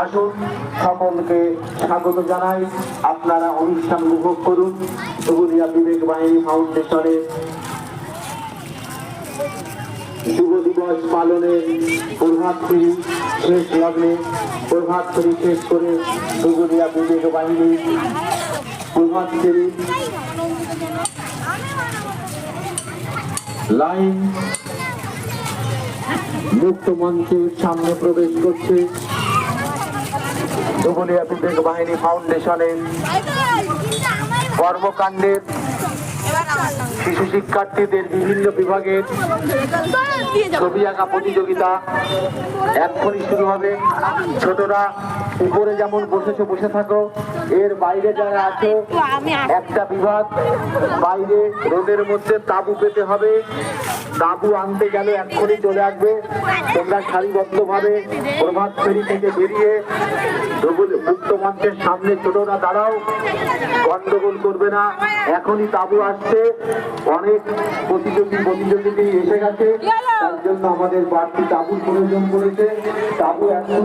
আসুন সকলকে স্বাগত জানাই। আপনারা অনুষ্ঠান উপভোগ করুন। ডুবুরিয়া বিবেক বাহিনী ফাউন্ডেশনের যুব দিবস পালনের প্রভাত ফেরি শেষ লগ্নে প্রভাত ফেরি শেষ করে ডুবুরিয়া বিবেক বাহিনী প্রভাত ফেরি লাইন মুক্ত মঞ্চের সামনে প্রবেশ করছে। ডুবুরিয়া বিবেক বাহিনী ফাউন্ডেশনের কর্মকাণ্ডের শিশু শিক্ষার্থীদের বিভিন্ন বিভাগের ছবি আঁকা প্রতিযোগিতা এখনই শুরু হবে। ছোটরা উপরে যেমন বসে থাকো, এর বাইরে যারা আছো একটা বিভাগ বাইরে রোদের মধ্যে তাঁবু পেতে হবে। তাঁবু আনতে গেলে এক্ষুনি চলে আসবে। তোমরা সারিবদ্ধভাবে প্রভাত ফেরি থেকে বেরিয়ে মুক্ত মঞ্চের সামনে ছোটরা দাঁড়াও, গন্ডগোল করবে না। এখনই তাঁবু আসছে, অনেক প্রতিযোগী এসে গেছে, তার জন্য আমাদের বাড়তি তাঁবুর প্রয়োজন পড়েছে। তাঁবু এখন